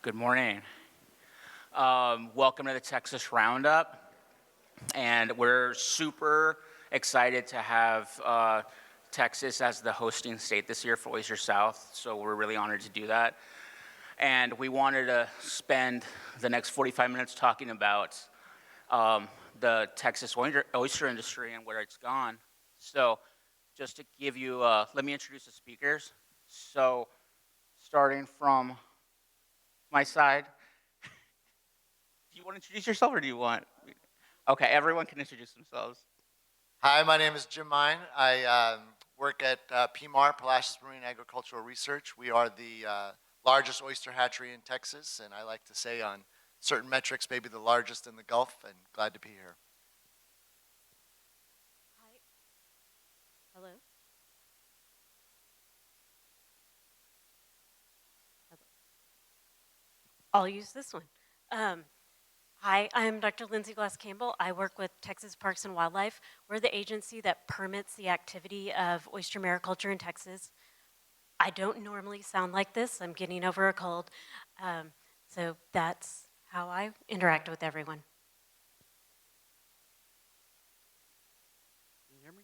Good morning. Welcome to the Texas Roundup, and we're super excited to have Texas as the hosting state this year for Oyster South, so we're really honored to do that. And we wanted to spend the next 45 minutes talking about the Texas oyster industry and where it's gone. So just to give you, let me introduce the speakers. So starting from my side, do you want to introduce yourself or do you want? Okay, everyone can introduce themselves. Hi, my name is Jim Meyn. I work at PMAR, Palacios Marine Agricultural Research. We are the largest oyster hatchery in Texas, and I like to say on certain metrics, maybe the largest in the Gulf, and glad to be here. Hi. Hello. I'll use this one. Hi, I'm Dr. Lindsay Campbell. I work with Texas Parks and Wildlife. We're the agency that permits the activity of oyster mariculture in Texas. I don't normally sound like this. I'm getting over a cold. So that's how I interact with everyone. Can you hear me?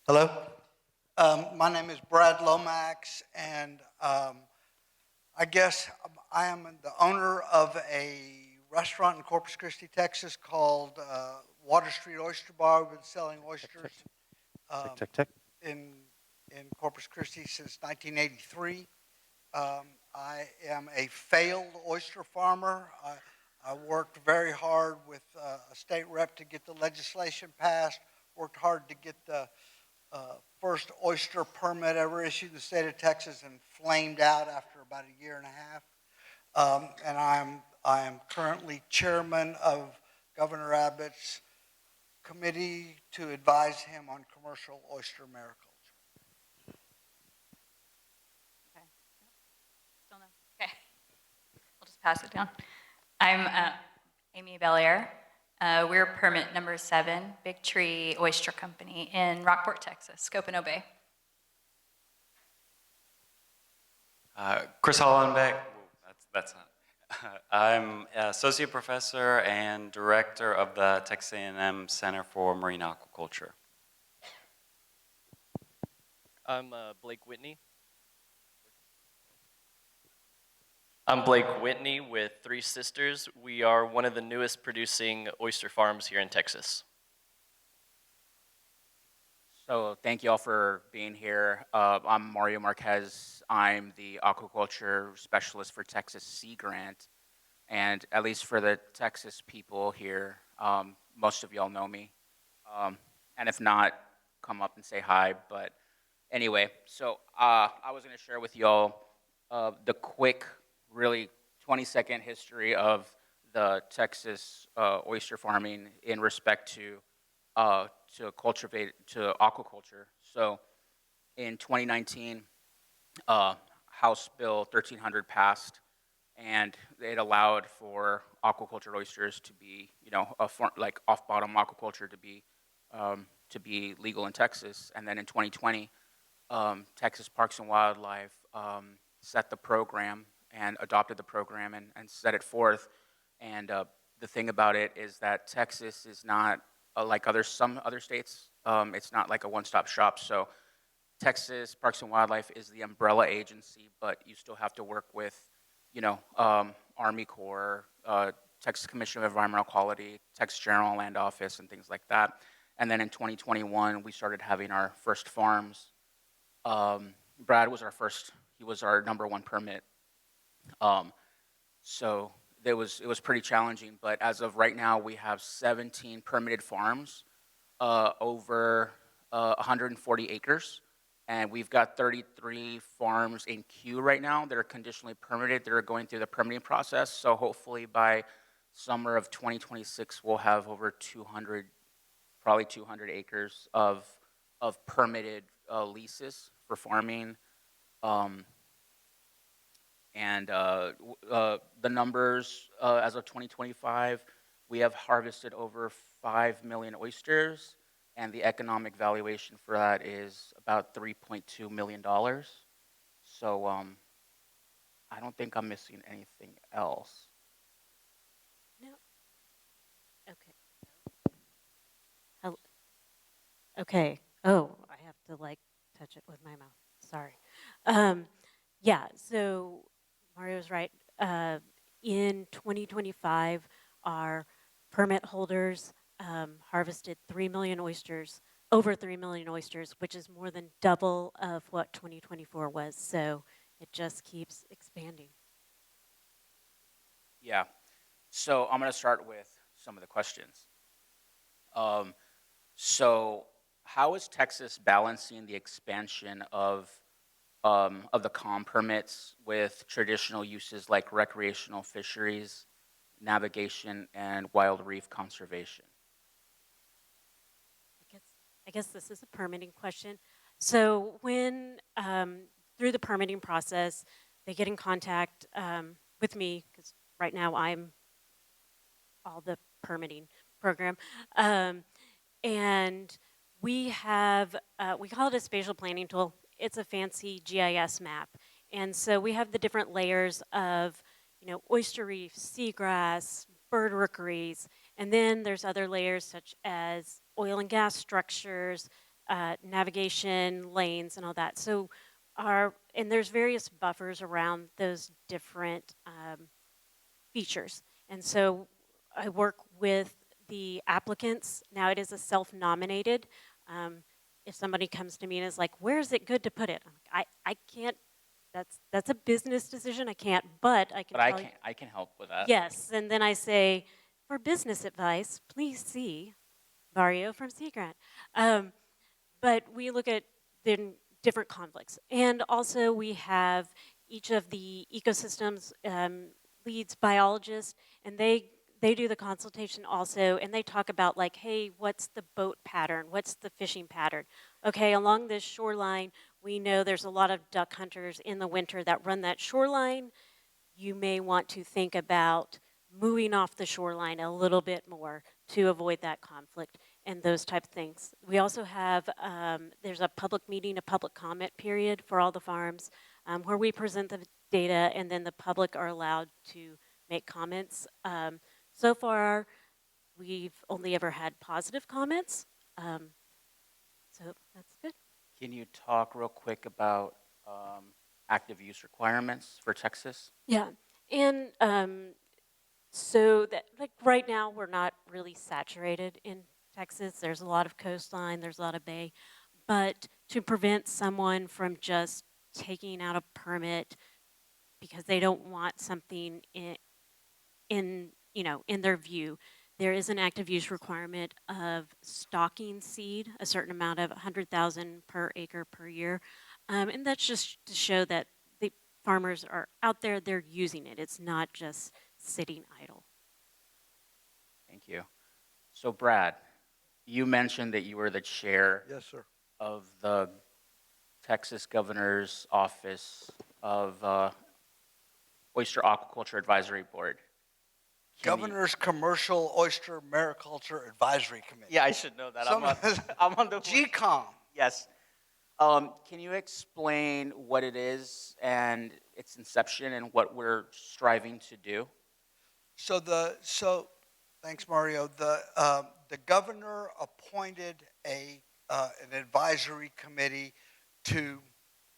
Hello. My name is Brad Lomax, and I guess I am the owner of a restaurant in Corpus Christi, Texas called Water Street Oyster Bar. We've been selling oysters in Corpus Christi since 1983. I am a failed oyster farmer. I worked very hard with a state rep to get the legislation passed, worked hard to get the first oyster permit ever issued in the state of Texas, and flamed out after about a year and a half. And I am currently chairman of Governor Abbott's committee to advise him on commercial oyster mariculture. Okay. Still no. Okay. I'll just pass it down. I'm Amy Belaire. We're permit number 7, Big Tree Oyster Company in Rockport, Texas, Copano Bay. Chris Hollenbeck. That's not. I'm associate professor and director of the Texas A&M Center for Marine Aquaculture. I'm Blake Whitney. I'm Blake Whitney with 3 Sisters. We are one of the newest producing oyster farms here in Texas. So thank you all for being here. I'm Mario Marquez. I'm the aquaculture specialist for Texas Sea Grant. And at least for the Texas people here, most of y'all know me. And if not, come up and say hi. But anyway, so I was going to share with y'all the quick, really 20-second history of the Texas oyster farming in respect to aquaculture. So in 2019, House Bill 1300 passed, and it allowed for aquaculture oysters to be, like off-bottom aquaculture to be legal in Texas. And then in 2020, Texas Parks and Wildlife set the program and adopted the program and set it forth. And the thing about it is that Texas is not like some other states. It's not like a one-stop shop. So Texas Parks and Wildlife is the umbrella agency, but you still have to work with, Army Corps, Texas Commission of Environmental Quality, Texas General Land Office, and things like that. And then in 2021, we started having our first farms. Brad was our first. He was our #1 permit. So it was pretty challenging, but as of right now, we have 17 permitted farms, over 140 acres, and we've got 33 farms in queue right now that are conditionally permitted. That are going through the permitting process. So hopefully by summer of 2026, we'll have over 200, probably 200 acres of permitted leases for farming. And the numbers as of 2025, we have harvested over 5 million oysters, and the economic valuation for that is about $3.2 million. So I don't think I'm missing anything else. No. Okay. Hel- Okay. Oh, I have to like touch it with my mouth. Sorry. Um, yeah. So Mario's right. In 2025, our permit holders harvested 3 million oysters, over 3 million oysters, which is more than double of what 2024 was. So it just keeps expanding. Yeah. So I'm going to start with some of the questions. Um, so how is Texas balancing the expansion of the COM permits with traditional uses like recreational fisheries, navigation, and wild reef conservation? I guess this is a permitting question. So when through the permitting process, they get in contact with me because right now I'm all the permitting program, and we have we call it a spatial planning tool. It's a fancy GIS map, and so we have the different layers of oyster reefs, seagrass, bird rookeries, and then there's other layers such as oil and gas structures, navigation lanes, and all that. So and there's various buffers around those different features. And so I work with the applicants. Now it is a self-nominated. If somebody comes to me and is like, "Where is it good to put it?" I'm like, I can't. That's a business decision. I can't, but I can. But I can help with that. Yes, and then I say, for business advice, please see Mario from Sea Grant. But we look at the different conflicts, and also we have each of the ecosystems leads biologists, and they do the consultation also, and they talk about like, hey, what's the boat pattern? What's the fishing pattern? Okay, along this shoreline, we know there's a lot of duck hunters in the winter that run that shoreline. You may want to think about moving off the shoreline a little bit more to avoid that conflict and those type of things. We also have, there's a public meeting, a public comment period for all the farms where we present the data and then the public are allowed to make comments. So far, we've only ever had positive comments. So that's good. Can you talk real quick about active use requirements for Texas? Yeah, and so that like right now we're not really saturated in Texas. There's a lot of coastline, there's a lot of bay, but to prevent someone from just taking out a permit because they don't want something in their view, there is an active use requirement of stocking seed, a certain amount of 100,000 per acre per year, and that's just to show that the farmers are out there, they're using it. It's not just sitting idle. Thank you. So Brad, you mentioned that you were the chair Yes, sir. of the Texas Governor's Office of Oyster Aquaculture Advisory Board. Governor's Commercial Oyster Mariculture Advisory Committee. Yeah, I should know that. I'm on the GCOM. Yes. Can you explain what it is and its inception and what we're striving to do? So thanks, Mario. The governor appointed an advisory committee to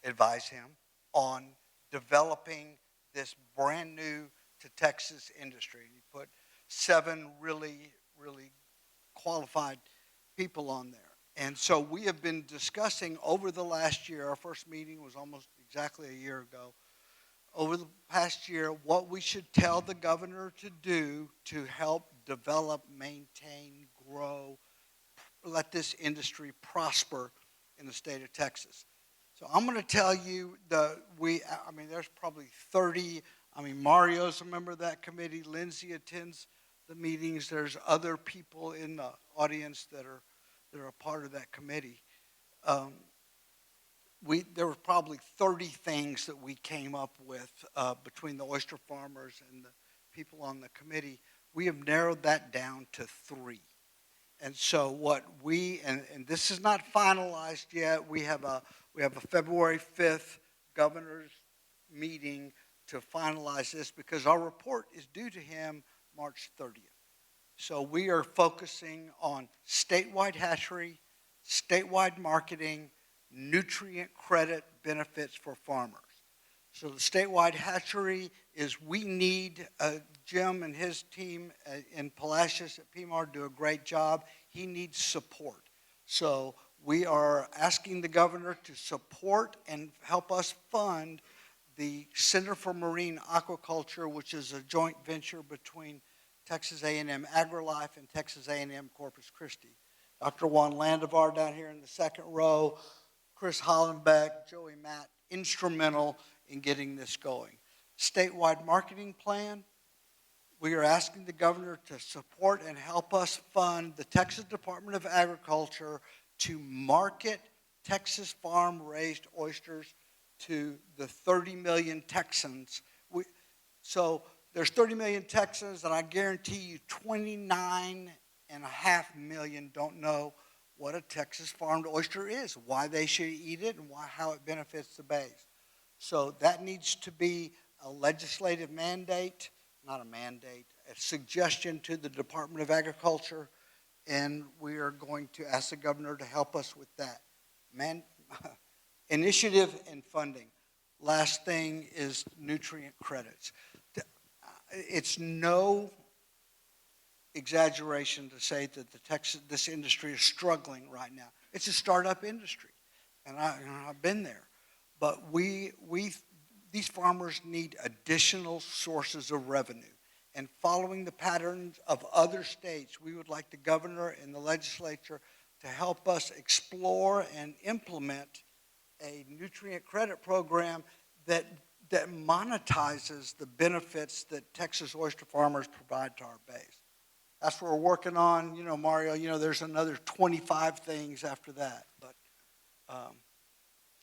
advise him on developing this brand new to Texas industry. And he put 7 really, really qualified people on there. And so we have been discussing over the last year, our first meeting was almost exactly a year ago, over the past year, what we should tell the governor to do to help develop, maintain, grow, let this industry prosper in the state of Texas. So I'm going to tell you there's probably 30. Mario's a member of that committee. Lindsay attends the meetings. There's other people in the audience that are a part of that committee. There were probably 30 things that we came up with between the oyster farmers and the people on the committee. We have narrowed that down to 3. And so what and this is not finalized yet, we have a February 5th governor's meeting to finalize this because our report is due to him March 30th. So we are focusing on statewide hatchery, statewide marketing, nutrient credit benefits for farmers. So the statewide hatchery is we need, Jim and his team in Palacios at PMAR do a great job. He needs support. So we are asking the governor to support and help us fund the Center for Marine Aquaculture, which is a joint venture between Texas A&M AgriLife and Texas A&M Corpus Christi. Dr. Juan Landivar down here in the second row, Chris Hollenbeck, Joey Matt, instrumental in getting this going. Statewide marketing plan, we are asking the governor to support and help us fund the Texas Department of Agriculture to market Texas farm-raised oysters to the 30 million Texans. So there's 30 million Texans, and I guarantee you 29.5 million don't know what a Texas farmed oyster is, why they should eat it, and how it benefits the bays. So that needs to be a legislative mandate, not a mandate, a suggestion to the Department of Agriculture, and we are going to ask the governor to help us with that. Initiative and funding. Last thing is nutrient credits. It's no exaggeration to say that this industry is struggling right now. It's a startup industry, and I've been there. But these farmers need additional sources of revenue. And following the patterns of other states, we would like the governor and the legislature to help us explore and implement a nutrient credit program that monetizes the benefits that Texas oyster farmers provide to our bays. That's what we're working on. You know, Mario, there's another 25 things after that, but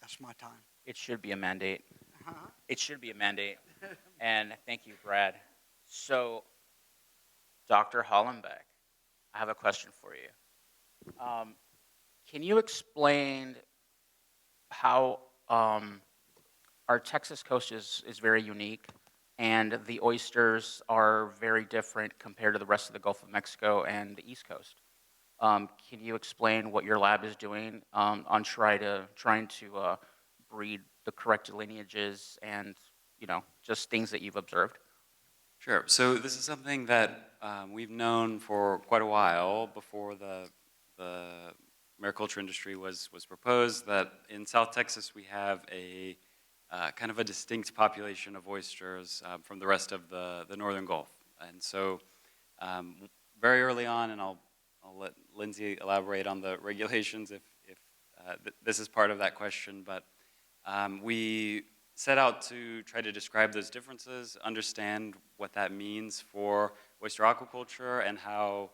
that's my time. It should be a mandate. It should be a mandate. And thank you, Brad. So, Dr. Hollenbeck, I have a question for you. Can you explain how our Texas coast is very unique, and the oysters are very different compared to the rest of the Gulf of Mexico and the East Coast? Can you explain what your lab is doing on trying to breed the correct lineages and just things that you've observed? Sure. So this is something that we've known for quite a while before the mariculture industry was proposed, that in South Texas we have a kind of a distinct population of oysters from the rest of the northern Gulf. And so very early on, and I'll let Lindsay elaborate on the regulations if this is part of that question, but we set out to try to describe those differences, understand what that means for oyster aquaculture, and how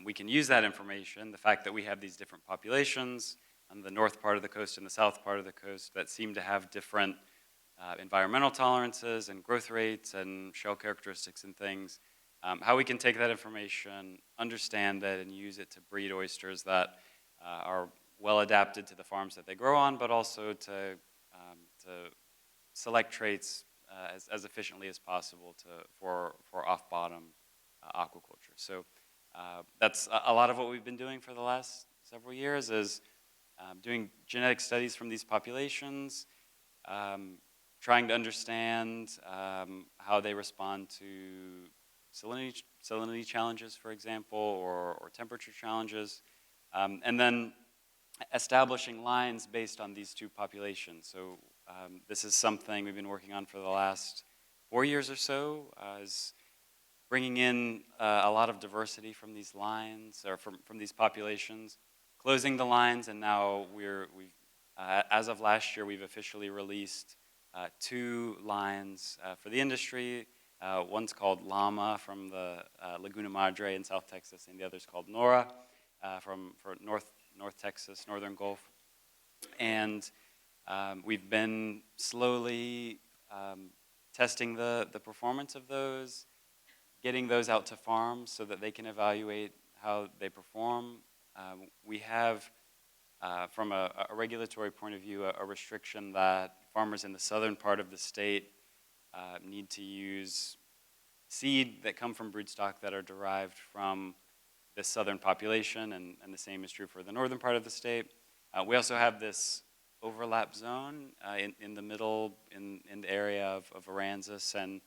we can use that information, the fact that we have these different populations on the north part of the coast and the south part of the coast that seem to have different environmental tolerances and growth rates and shell characteristics and things, how we can take that information, understand it, and use it to breed oysters that are well adapted to the farms that they grow on, but also to select traits as efficiently as possible for off-bottom aquaculture. So that's a lot of what we've been doing for the last several years, is doing genetic studies from these populations, trying to understand how they respond to salinity challenges, for example, or temperature challenges, and then establishing lines based on these two populations. So this is something we've been working on for the last 4 years or so, is bringing in a lot of diversity from these lines, or from these populations, closing the lines, and now as of last year, we've officially released 2 lines for the industry. One's called Llama from the Laguna Madre in South Texas, and the other's called Nora for North Texas, Northern Gulf. And we've been slowly testing the performance of those, getting those out to farms so that they can evaluate how they perform. We have, from a regulatory point of view, a restriction that farmers in the southern part of the state need to use seed that come from broodstock that are derived from the southern population, and the same is true for the northern part of the state. We also have this overlap zone in the middle, in the area of Aransas and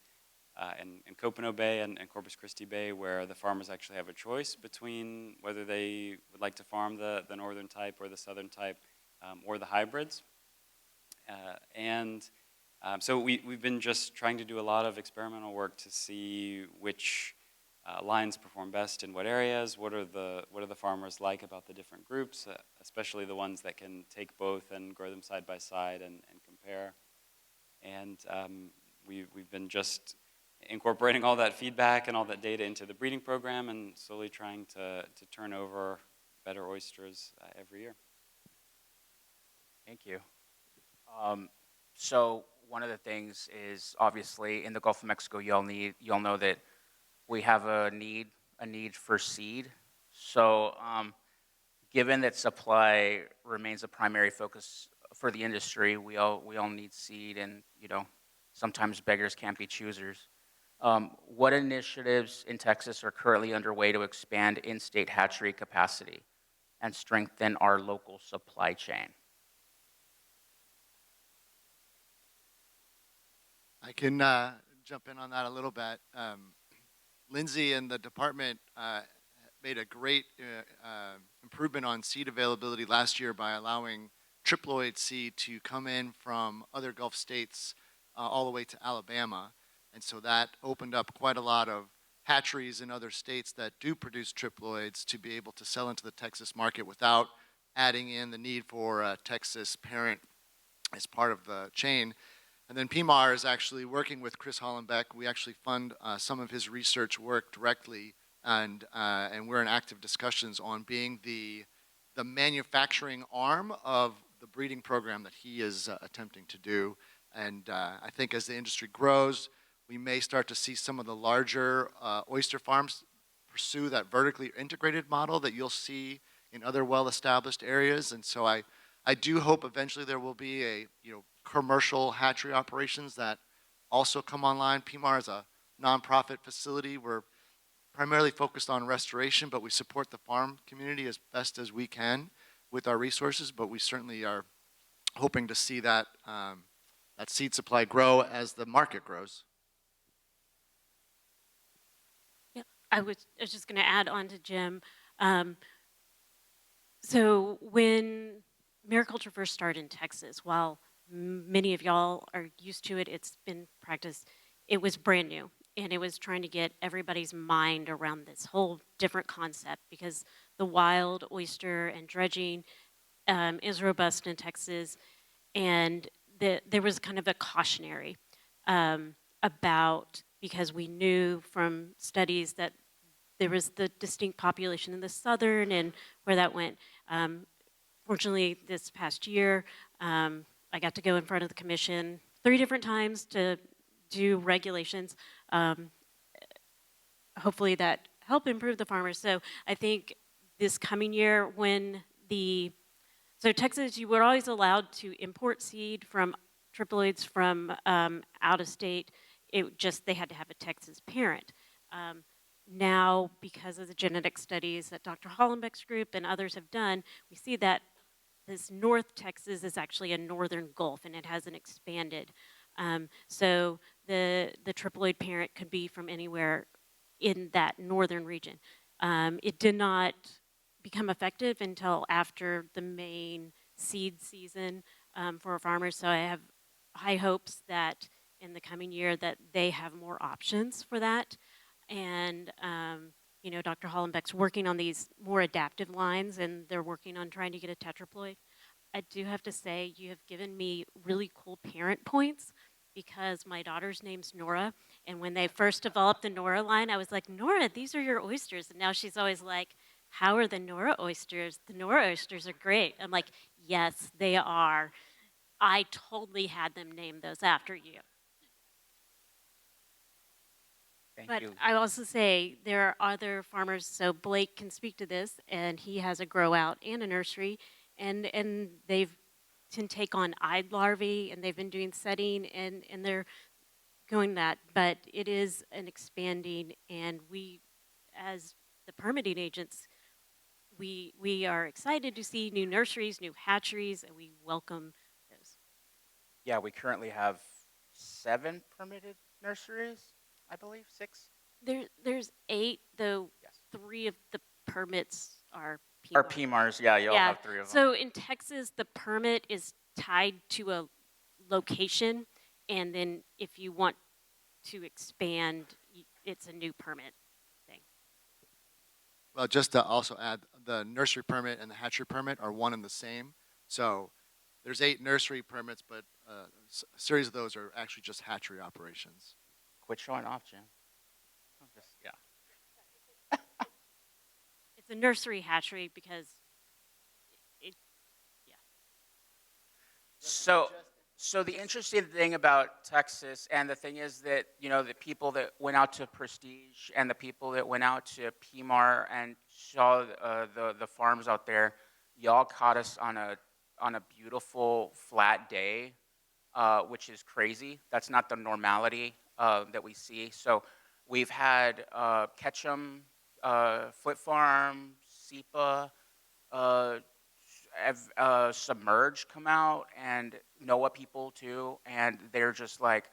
Copano Bay and Corpus Christi Bay, where the farmers actually have a choice between whether they would like to farm the northern type or the southern type, or the hybrids. So we've been just trying to do a lot of experimental work to see which lines perform best in what areas, what are the farmers like about the different groups, especially the ones that can take both and grow them side by side and compare. And we've been just incorporating all that feedback and all that data into the breeding program and slowly trying to turn over better oysters every year. Thank you. So one of the things is obviously in the Gulf of Mexico, you'll know that we have a need for seed. So given that supply remains a primary focus for the industry, we all need seed, and sometimes beggars can't be choosers. What initiatives in Texas are currently underway to expand in-state hatchery capacity and strengthen our local supply chain? I can jump in on that a little bit. Lindsay and the department made a great improvement on seed availability last year by allowing triploid seed to come in from other Gulf states all the way to Alabama. And so that opened up quite a lot of hatcheries in other states that do produce triploids to be able to sell into the Texas market without adding in the need for a Texas parent as part of the chain. And then PMAR is actually working with Chris Hollenbeck. We actually fund some of his research work directly, and we're in active discussions on being the manufacturing arm of the breeding program that he is attempting to do. And I think as the industry grows, we may start to see some of the larger oyster farms pursue that vertically integrated model that you'll see in other well-established areas. And so I do hope eventually there will be a commercial hatchery operations that also come online. PMAR is a nonprofit facility. We're primarily focused on restoration, but we support the farm community as best as we can with our resources. But we certainly are hoping to see that that seed supply grow as the market grows. Yeah, I was just going to add on to Jim. So when mariculture first started in Texas, while many of y'all are used to it, it's been practiced, it was brand new. And it was trying to get everybody's mind around this whole different concept, because the wild oyster and dredging is robust in Texas. And there was kind of a cautionary about, because we knew from studies that there was the distinct population in the southern and where that went. Fortunately, this past year, I got to go in front of the commission 3 different times to do regulations. Hopefully that help improve the farmers. So I think this coming year so Texas, you were always allowed to import seed from triploids from out of state. They had to have a Texas parent. Now, because of the genetic studies that Dr. Hollenbeck's group and others have done, we see that this North Texas is actually a northern Gulf, and it hasn't expanded. So the triploid parent could be from anywhere in that northern region. It did not become effective until after the Meyn seed season for our farmers. So I have high hopes that in the coming year that they have more options for that. And Dr. Hollenbeck's working on these more adaptive lines, and they're working on trying to get a tetraploid. I do have to say, you have given me really cool parent points, because my daughter's name's Nora, and when they first developed the Nora line, I was like, Nora, these are your oysters. And now she's always like, how are the Nora oysters? The Nora oysters are great. I'm like, yes, they are. I totally had them name those after you. Thank But you. I also say there are other farmers, so Blake can speak to this, and he has a grow out and a nursery, and they've can take on eyed larvae, and they've been doing setting, and they're going that. But it is an expanding, and we, as the permitting agents, we are excited to see new nurseries, new hatcheries, and we welcome those. Yeah, we currently have 7 permitted nurseries, I believe, 6. There's 8, though Yes. 3 of the permits are Or PMAR. PMARs, yeah, you'll Yeah. have 3 of them. So in Texas, the permit is tied to a location, and then if you want to expand, it's a new permit thing. Well, just to also add, the nursery permit and the hatchery permit are one and the same. So there's 8 nursery permits, but a series of those are actually just hatchery operations. Quit showing off, Jim. Yeah. It's a nursery hatchery because it, yeah. So the interesting thing about Texas, and the thing is that, you know, the people that went out to Prestige and the people that went out to PMAR and saw the farms out there, y'all caught us on a beautiful flat day, which is crazy. That's not the normality that we see. So we've had Ketchum, Foot Farm, SEPA, Submerge come out, and NOAA people too, and they're just like,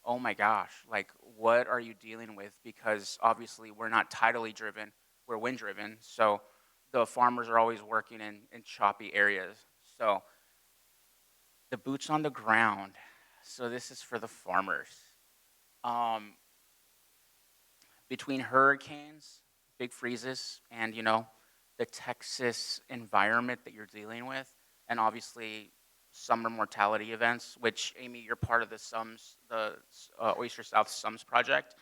oh my gosh, like, what are you dealing with? Because obviously we're not tidally driven, we're wind driven, so the farmers are always working in choppy areas. So the boots on the ground. So this is for the farmers. Between hurricanes, big freezes, and, you know, the Texas environment that you're dealing with, and obviously summer mortality events, which, Amy, you're part of the SUMS, the Oyster South SUMS project.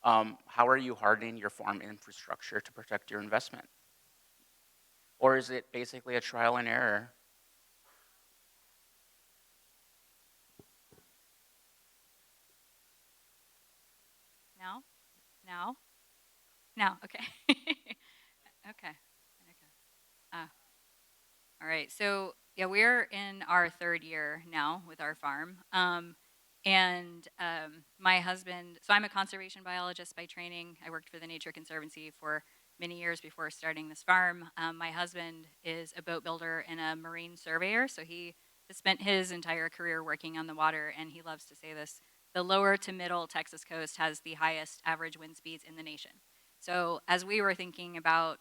How are you hardening your farm infrastructure to protect your investment? Or is it basically a trial and error? Now? Now? Now, okay. Okay. Okay. All right. So, yeah, we're in our 3rd year now with our farm. My husband, so I'm a conservation biologist by training. I worked for the Nature Conservancy for many years before starting this farm. My husband is a boat builder and a marine surveyor, so he has spent his entire career working on the water, and he loves to say this: the lower to middle Texas coast has the highest average wind speeds in the nation. So as we were thinking about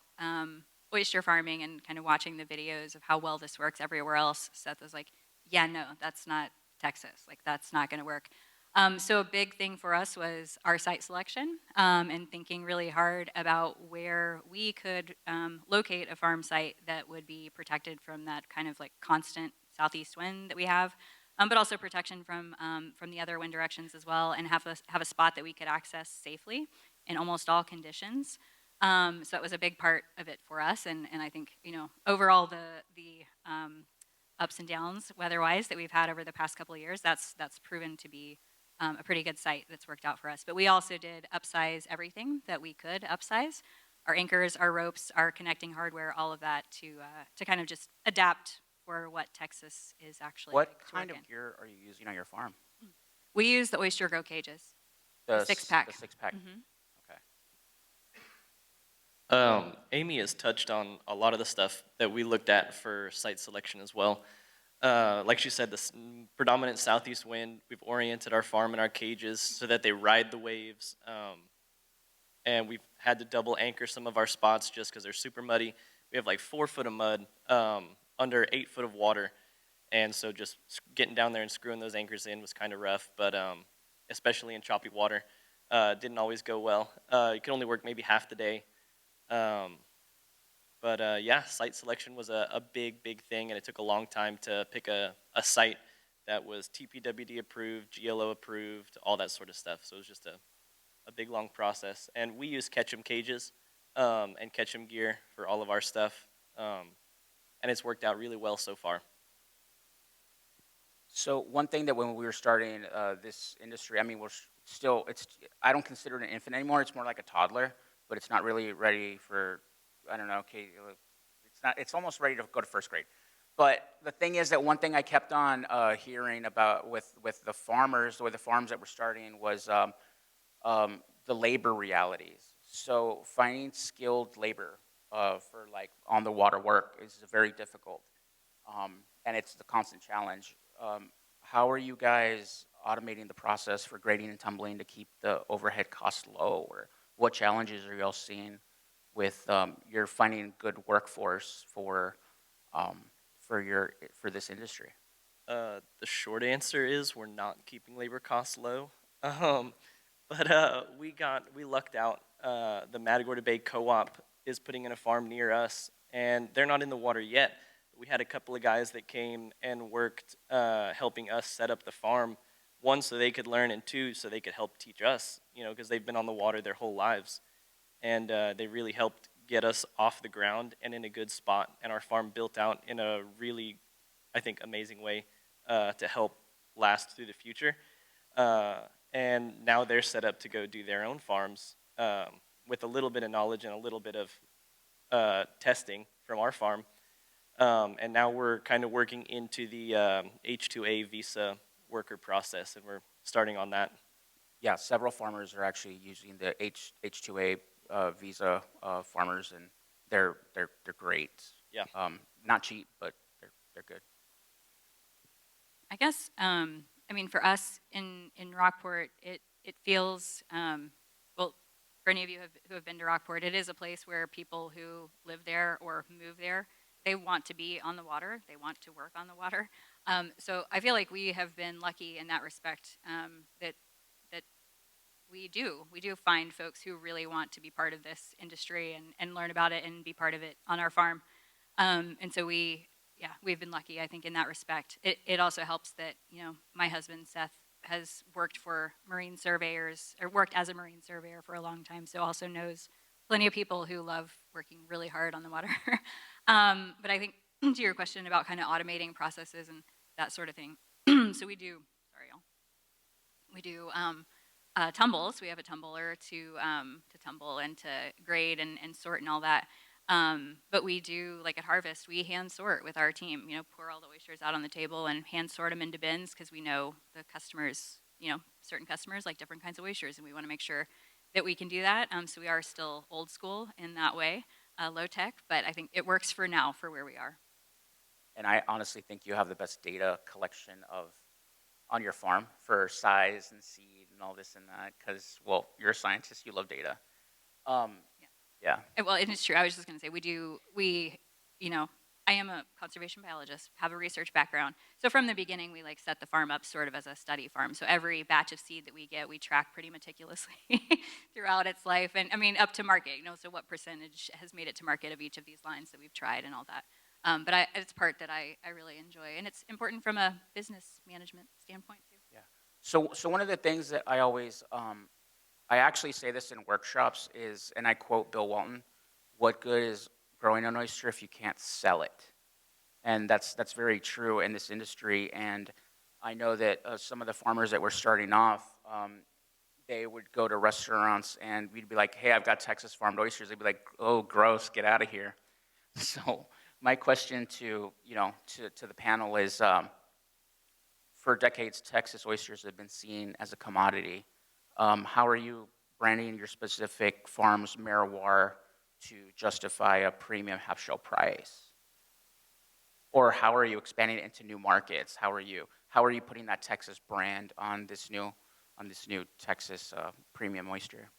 oyster farming and kind of watching the videos of how well this works everywhere else, Seth was like, yeah, no, that's not Texas. Like, that's not going to work. So a big thing for us was our site selection, and thinking really hard about where we could locate a farm site that would be protected from that kind of like constant southeast wind that we have, but also protection from the other wind directions as well, and have a spot that we could access safely in almost all conditions. So that was a big part of it for us, and I think, you know, overall the ups and downs weather-wise that we've had over the past couple of years, that's proven to be a pretty good site that's worked out for us. But we also did upsize everything that we could upsize: our anchors, our ropes, our connecting hardware, all of that to kind of just adapt for what Texas is actually What like kind of gear are you using on your farm? We use the Oyster Grow cages, the 6-pack. The 6-pack. Mm-hmm. Amy has touched on a lot of the stuff that we looked at for site selection as well. Like she said, the predominant southeast wind, we've oriented our farm and our cages so that they ride the waves. And we've had to double anchor some of our spots just because they're super muddy. We have like 4 foot of mud, under 8 foot of water. And so just getting down there and screwing those anchors in was kind of rough, but especially in choppy water, didn't always go well. You could only work maybe half the day. Yeah, site selection was a big thing, and it took a long time to pick a site that was TPWD approved, GLO approved, all that sort of stuff. So it was just a big, long process. And we use Ketchum cages and Ketchum gear for all of our stuff, and it's worked out really well so far. So one thing that when we were starting this industry, I mean, still, I don't consider it an infant anymore. It's more like a toddler, but it's not really ready for, I don't know, okay, it's almost ready to go to first grade. But the thing is that one thing I kept on hearing about with the farmers, the way the farms that were starting was the labor realities. So finding skilled labor for like on the water work is very difficult. And it's the constant challenge. How are you guys automating the process for grading and tumbling to keep the overhead costs low? Or what challenges are y'all seeing with your finding good workforce for this industry? The short answer is we're not keeping labor costs low. But we lucked out. The Matagorda Bay Co-op is putting in a farm near us, and they're not in the water yet. We had a couple of guys that came and worked helping us set up the farm, one, so they could learn, and two, so they could help teach us, because they've been on the water their whole lives. And they really helped get us off the ground and in a good spot, and our farm built out in a really, I think, amazing way to help last through the future. And now they're set up to go do their own farms with a little bit of knowledge and a little bit of testing from our farm. And now we're kind of working into the H-2A visa worker process, and we're starting on that. Yeah, several farmers are actually using the H-2A visa farmers, and they're great. Yeah. Not cheap, but they're good. I guess, I mean, for us in Rockport, it feels, well, for any of you who have been to Rockport, it is a place where people who live there or move there, they want to be on the water, they want to work on the water. So I feel like we have been lucky in that respect, that we do find folks who really want to be part of this industry and learn about it and be part of it on our farm. And so we've been lucky, I think, in that respect. It also helps that, my husband, Seth, has worked for marine surveyors, or worked as a marine surveyor for a long time, so also knows plenty of people who love working really hard on the water. But I think to your question about kind of automating processes and that sort of thing, so we do tumbles. We have a tumbler to tumble and to grade and sort and all that. But we do, like at harvest, we hand sort with our team, pour all the oysters out on the table and hand sort them into bins because we know the customers, certain customers like different kinds of oysters, and we want to make sure that we can do that. So we are still old school in that way, low tech, but I think it works for now for where we are. And I honestly think you have the best data collection on your farm for size and seed and all this and that because, well, you're a scientist, you love data. Yeah. Well, it is true. I was just going to say, I am a conservation biologist, have a research background. So from the beginning, we set the farm up sort of as a study farm. So every batch of seed that we get, we track pretty meticulously throughout its life. And I mean, up to market, so what percentage has made it to market of each of these lines that we've tried and all that. But it's part that I really enjoy. And it's important from a business management standpoint, too. Yeah. So one of the things that I always, I actually say this in workshops is, and I quote Bill Walton, what good is growing an oyster if you can't sell it? And that's very true in this industry. And I know that some of the farmers that were starting off, they would go to restaurants and we'd be like, hey, I've got Texas farmed oysters. They'd be like, oh, gross, get out of here. So my question to the panel is, for decades, Texas oysters have been seen as a commodity. How are you branding your specific farm's terroir to justify a premium half-shell price? Or how are you expanding it into new markets? How are you putting that Texas brand on this new Texas premium oyster?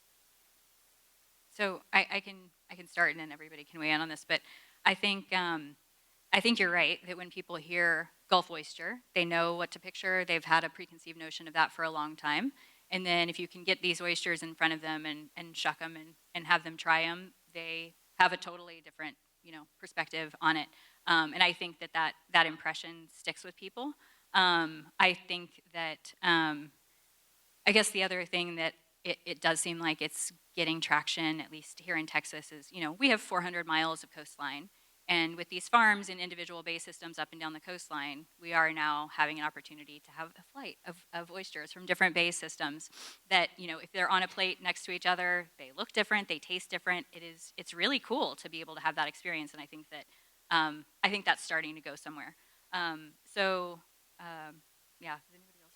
So I can start and then everybody can weigh in on this, but I think you're right that when people hear Gulf oyster, they know what to picture. They've had a preconceived notion of that for a long time. And then if you can get these oysters in front of them and shuck them and have them try them, they have a totally different, perspective on it. And I think that impression sticks with people. I think that, I guess the other thing that it does seem like it's getting traction, at least here in Texas, is, we have 400 miles of coastline. And with these farms and individual bay systems up and down the coastline, we are now having an opportunity to have a flight of oysters from different bay systems that, you know, if they're on a plate next to each other, they look different, they taste different. It's really cool to be able to have that experience, and I think that's starting to go somewhere. Yeah, does anybody else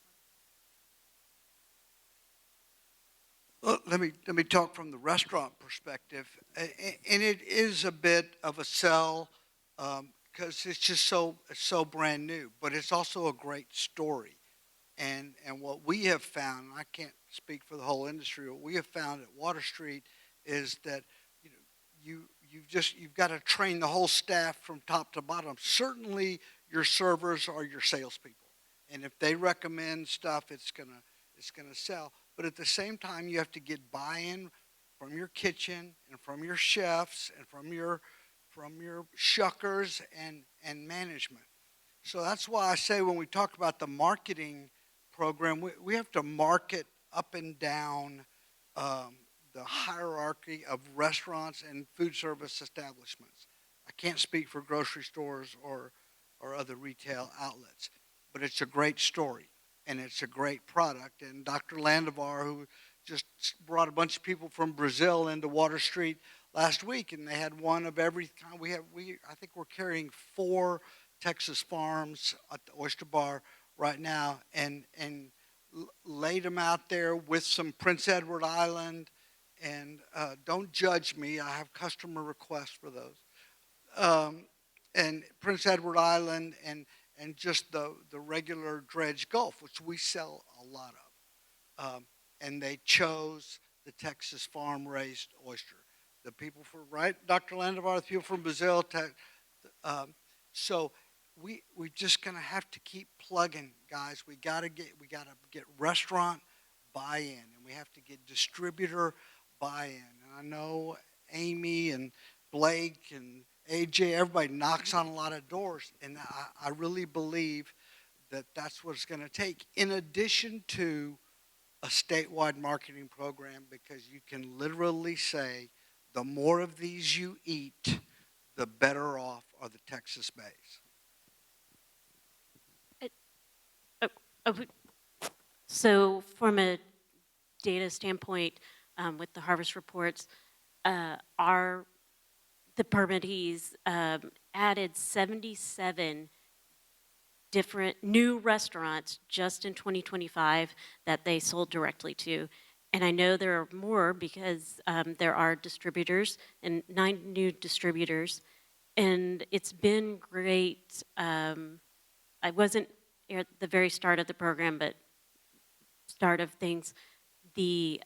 want? Well, let me talk from the restaurant perspective, and it is a bit of a sell because it's just so brand new, but it's also a great story. And what we have found, and I can't speak for the whole industry, what we have found at Water Street is that you know you've got to train the whole staff from top to bottom. Certainly, your servers are your salespeople, and if they recommend stuff, it's gonna sell. But at the same time, you have to get buy-in from your kitchen and from your chefs and from your shuckers and management. So that's why I say when we talk about the marketing program, we have to market up and down the hierarchy of restaurants and food service establishments. I can't speak for grocery stores or other retail outlets, but it's a great story and it's a great product. And Dr. Landivar, who just brought a bunch of people from Brazil into Water Street last week, and they had one of every kind. I think we're carrying 4 Texas farms at the Oyster Bar right now, and laid them out there with some Prince Edward Island. And don't judge me, I have customer requests for those. And Prince Edward Island and just the regular dredge Gulf, which we sell a lot of. And they chose the Texas farm-raised oyster. The people from, right, Dr. Landivar, the people from Brazil. So we're just gonna have to keep plugging, guys. We gotta get restaurant buy-in, and we have to get distributor buy-in. And I know Amy and Blake and AJ, everybody knocks on a lot of doors, and I really believe that that's what it's going to take, in addition to a statewide marketing program, because you can literally say the more of these you eat, the better off are the Texas bays. So from a data standpoint, with the harvest reports, the permittees added 77 different new restaurants just in 2025 that they sold directly to. And I know there are more because there are distributors, and 9 new distributors. And it's been great. I wasn't at the very start of the program, but start of things. The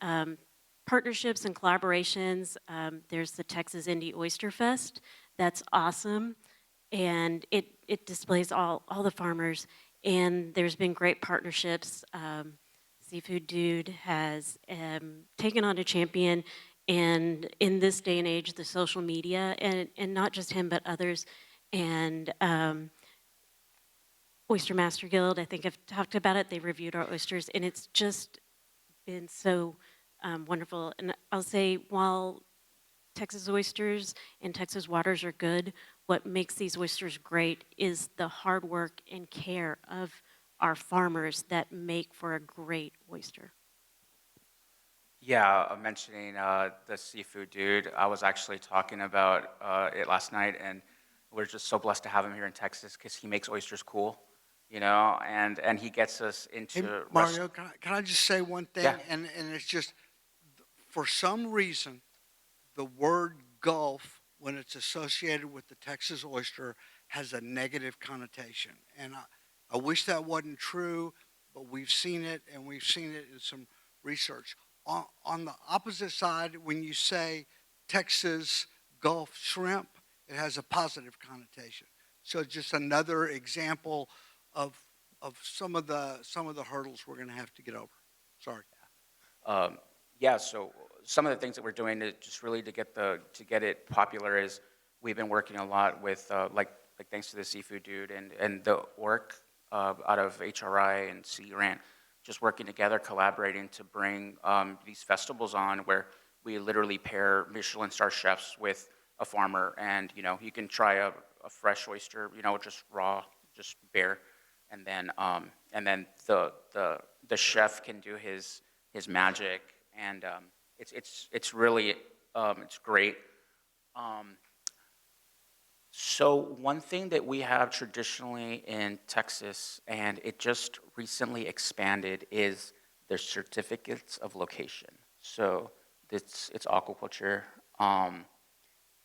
partnerships and collaborations, there's the Texas Indie Oyster Fest. That's awesome. And it displays all the farmers. And there's been great partnerships. Seafood Dude has taken on a champion. And in this day and age, the social media, and not just him, but others. And Oyster Master Guild, I think I've talked about it. They reviewed our oysters, and it's just been so wonderful. And I'll say, while Texas oysters and Texas waters are good, what makes these oysters great is the hard work and care of our farmers that make for a great oyster. Yeah, mentioning the Seafood Dude, I was actually talking about it last night, and we're just so blessed to have him here in Texas because he makes oysters cool, you know, and he gets us into... Hey, Mario, can I just say one thing? Yeah. And it's just, for some reason, the word Gulf, when it's associated with the Texas oyster, has a negative connotation. And I wish that wasn't true, but we've seen it, and we've seen it in some research. On the opposite side, when you say Texas Gulf shrimp, it has a positive connotation. So just another example of some of the hurdles we're going to have to get over. Sorry. Yeah, so some of the things that we're doing to just really to get it popular is we've been working a lot with like thanks to the Seafood Dude and the work out of HRI and Sea Grant, just working together, collaborating to bring these festivals on where we literally pair Michelin star chefs with a farmer, and you can try a fresh oyster, just raw, just bare, and then the chef can do his magic, and it's really it's great. Um, so one thing that we have traditionally in Texas, and it just recently expanded, is their certificates of location. So it's aquaculture.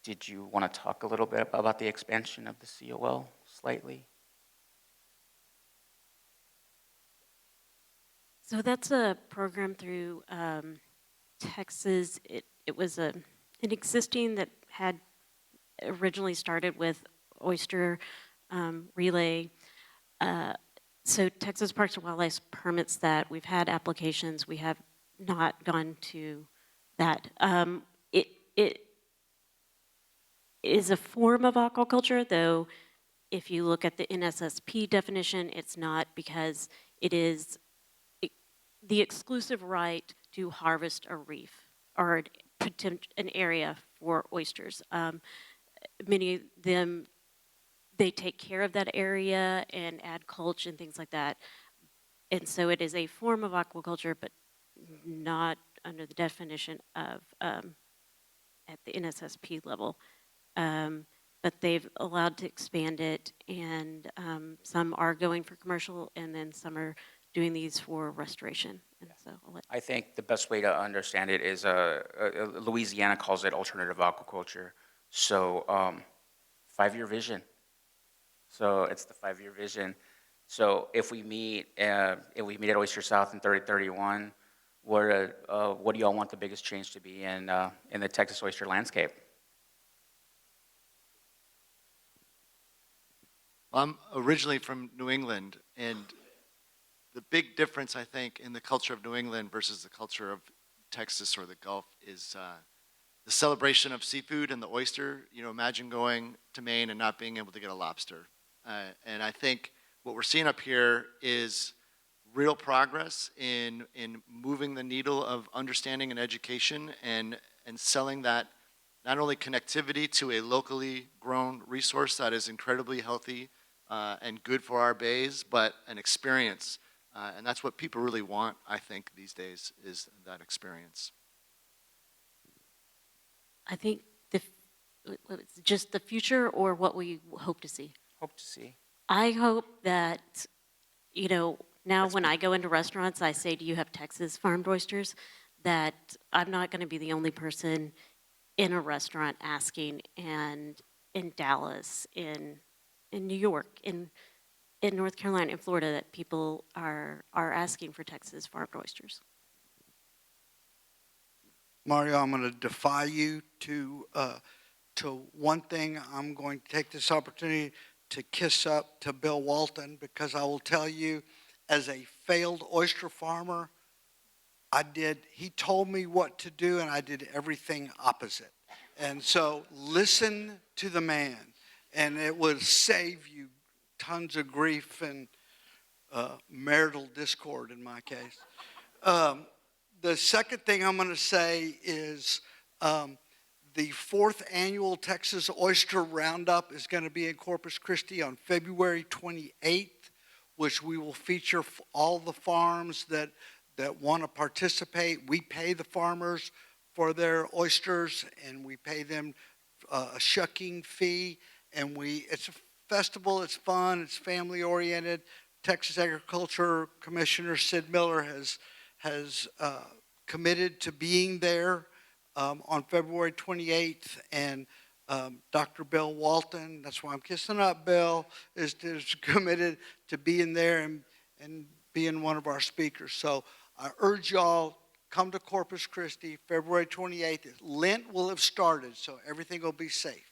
Did you want to talk a little bit about the expansion of the COL slightly? So that's a program through Texas. It was an existing that had originally started with oyster relay. So Texas Parks and Wildlife permits that. We've had applications. We have not gone to that. It is a form of aquaculture, though if you look at the NSSP definition, it's not, because it is the exclusive right to harvest a reef or an area for oysters. Many of them, they take care of that area and add mulch and things like that. And so it is a form of aquaculture, but not under the definition of at the NSSP level. But they've allowed to expand it, and some are going for commercial, and then some are doing these for restoration. And so I think the best way to understand it is Louisiana calls it alternative aquaculture. So 5-year vision. So it's the 5-year vision. So if we meet at Oyster South in 3031, what do y'all want the biggest change to be in the Texas oyster landscape? I'm originally from New England, and the big difference, I think, in the culture of New England versus the culture of Texas or the Gulf is the celebration of seafood and the oyster. Imagine going to Maine and not being able to get a lobster. And I think what we're seeing up here is real progress in moving the needle of understanding and education, and selling that not only connectivity to a locally grown resource that is incredibly healthy and good for our bays, but an experience. And that's what people really want, I think, these days, is that experience. I think just the future, or what we hope to see. Hope to see. I hope that, now when I go into restaurants, I say, do you have Texas farmed oysters? That I'm not going to be the only person in a restaurant asking, and in Dallas, in New York, in North Carolina, in Florida, that people are asking for Texas farmed oysters. Mario, I'm going to defy you to one thing. I'm going to take this opportunity to kiss up to Bill Walton, because I will tell you, as a failed oyster farmer, he told me what to do, and I did everything opposite. And so listen to the man, and it would save you tons of grief and marital discord in my case. The second thing I'm going to say is the 4th annual Texas Oyster Roundup is going to be in Corpus Christi on February 28th, which we will feature all the farms that want to participate. We pay the farmers for their oysters, and we pay them a shucking fee. And it's a festival, it's fun, it's family oriented. Texas Agriculture Commissioner Sid Miller has committed to being there on February 28th, and Dr. Bill Walton, that's why I'm kissing up Bill, is committed to being there and being one of our speakers. So I urge y'all, come to Corpus Christi, February 28th. Lent will have started, so everything will be safe.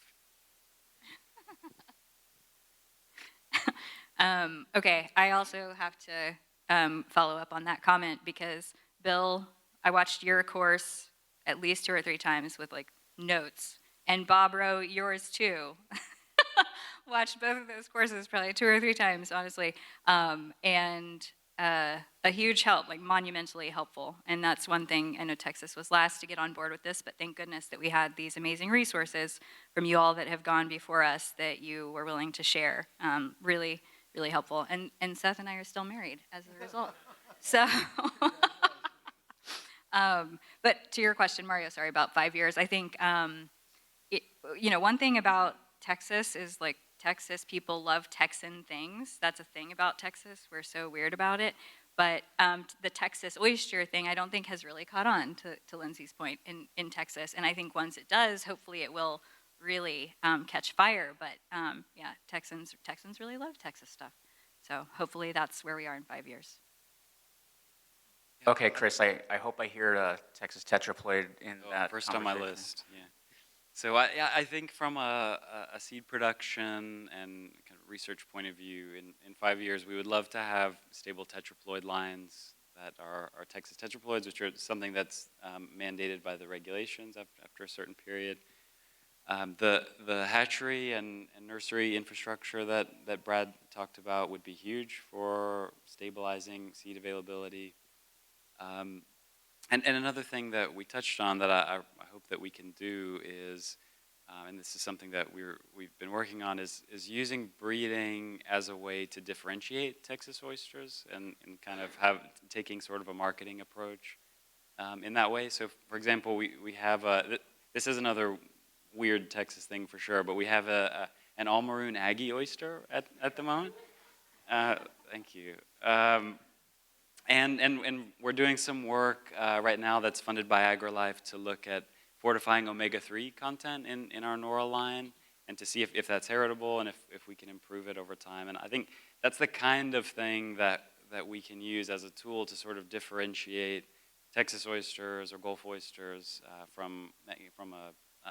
Okay, I also have to follow up on that comment, because Bill, I watched your course at least 2 or 3 times with notes, and Bob wrote yours too. Watched both of those courses probably 2 or 3 times, honestly. And a huge help, like monumentally helpful. And that's one thing. I know Texas was last to get on board with this, but thank goodness that we had these amazing resources from you all that have gone before us that you were willing to share. Really, really helpful. And Seth and I are still married as a result. So, but to your question, Mario, sorry, about 5 years, I think, one thing about Texas is like Texas people love Texan things. That's a thing about Texas. We're so weird about it. But the Texas oyster thing, I don't think has really caught on, to Lindsay's point, in Texas. And I think once it does, hopefully it will really catch fire. But yeah, Texans really love Texas stuff. So hopefully that's where we are in 5 years. Okay, Chris, I hope I hear Texas tetraploid in that First on my conversation. list, yeah. So I think from a seed production and kind of research point of view, in 5 years, we would love to have stable tetraploid lines that are Texas tetraploids, which are something that's mandated by the regulations after a certain period. The hatchery and nursery infrastructure that Brad talked about would be huge for stabilizing seed availability. And another thing that we touched on that I hope that we can do is, and this is something that we've been working on, is using breeding as a way to differentiate Texas oysters and kind of taking sort of a marketing approach in that way. So, for example, we have this is another weird Texas thing for sure, but we have an all maroon Aggie oyster at the moment. Thank you. And we're doing some work right now that's funded by AgriLife to look at fortifying omega-3 content in our Nora line and to see if that's heritable and if we can improve it over time. And I think that's the kind of thing that we can use as a tool to sort of differentiate Texas oysters or Gulf oysters from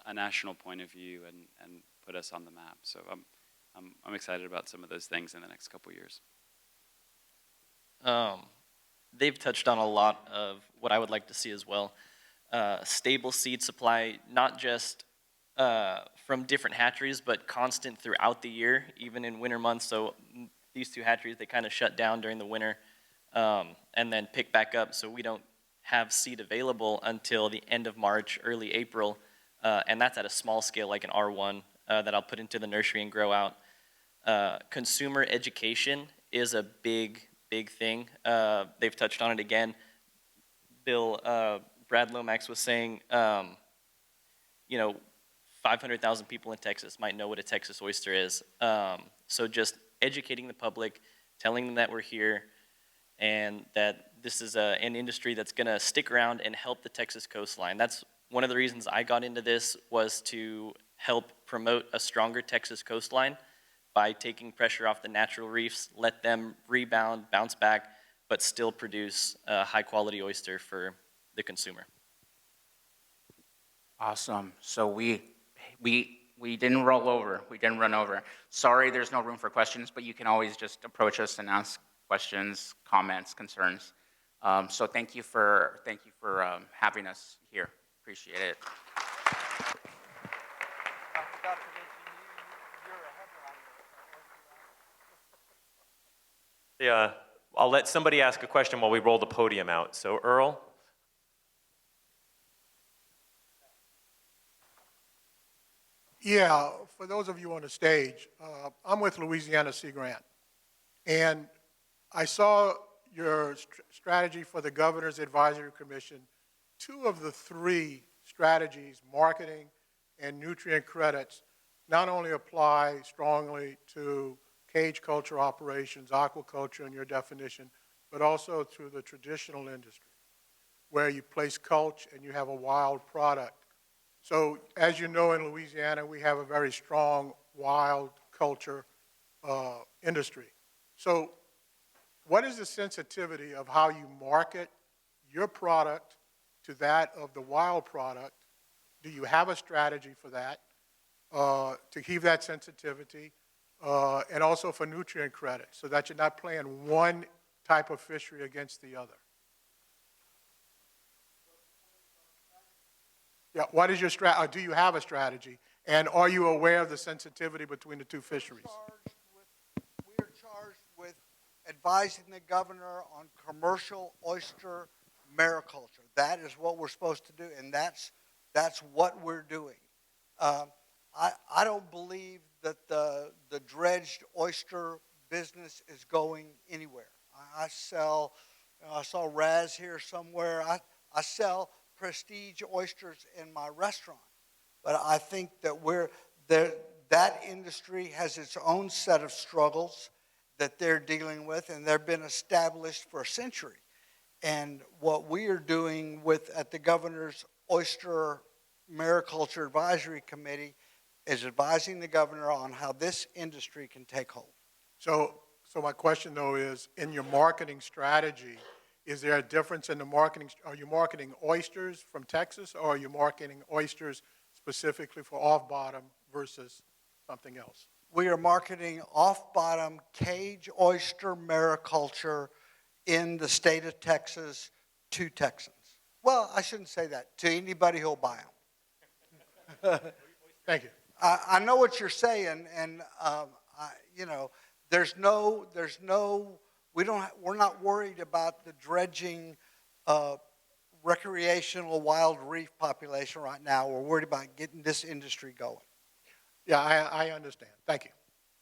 a national point of view and put us on the map. So I'm excited about some of those things in the next couple years. They've touched on a lot of what I would like to see as well. Stable seed supply, not just from different hatcheries, but constant throughout the year, even in winter months. So these two hatcheries, they kind of shut down during the winter and then pick back up. So we don't have seed available until the end of March, early April. And that's at a small scale, like an R1 that I'll put into the nursery and grow out. Consumer education is a big thing. They've touched on it again. Brad Lomax was saying, 500,000 people in Texas might know what a Texas oyster is. So just educating the public, telling them that we're here, and that this is an industry that's going to stick around and help the Texas coastline. That's one of the reasons I got into this, was to help promote a stronger Texas coastline by taking pressure off the natural reefs, let them rebound, bounce back, but still produce a high-quality oyster for the consumer. Awesome. So we didn't roll over. We didn't run over. Sorry, there's no room for questions, but you can always just approach us and ask questions, comments, concerns. So thank you for having us here. Appreciate it. Yeah, I'll let somebody ask a question while we roll the podium out. So Earl? Yeah, for those of you on the stage, I'm with Louisiana Sea Grant, and I saw your strategy for the Governor's Advisory Commission. 2 of the 3 strategies, marketing and nutrient credits, not only apply strongly to cage culture operations, aquaculture in your definition, but also to the traditional industry, where you place culture and you have a wild product. So as you know, in Louisiana, we have a very strong wild culture industry. So what is the sensitivity of how you market your product to that of the wild product? Do you have a strategy for that, to keep that sensitivity, and also for nutrient credit, so that you're not playing one type of fishery against the other? Yeah, what is your strategy? Do you have a strategy? And are you aware of the sensitivity between the 2 fisheries? We are charged with advising the governor on commercial oyster mariculture. That is what we're supposed to do, and that's what we're doing. I don't believe that the dredged oyster business is going anywhere. I sell, I saw Raz here somewhere. I sell prestige oysters in my restaurant, but I think that that industry has its own set of struggles that they're dealing with, and they've been established for a century. And what we are doing at the governor's Oyster Mariculture Advisory Committee is advising the governor on how this industry can take hold. So my question though is, in your marketing strategy, is there a difference in the marketing? Are you marketing oysters from Texas, or are you marketing oysters specifically for off-bottom versus something else? We are marketing off-bottom cage oyster mariculture in the state of Texas to Texans. Well, I shouldn't say that, to anybody who'll buy them. Thank you. I know what you're saying, and we're not worried about the dredging recreational wild reef population right now. We're worried about getting this industry going. Yeah, I understand. Thank you.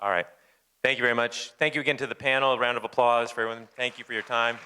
All right. Thank you very much. Thank you again to the panel. A round of applause for everyone. Thank you for your time.